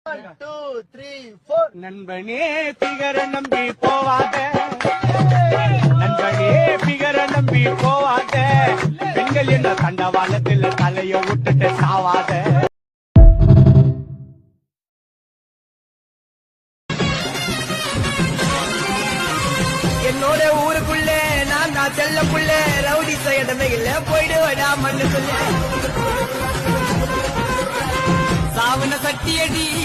1 2 3 4 நண்பனே பிகர நம்பி போவாத, நண்பனே பிகர நம்பி போவாத, பெண்கள் என்ற தண்டவாளத்தில் தலைய விட்டுட்டு சாவாத. என்னோட ஊருக்குள்ள நான் செல்லக்குள்ள ரவுடி இடமே இல்ல, போயிடுவடா மண்ணுக்குள்ள சாவன சட்டியடி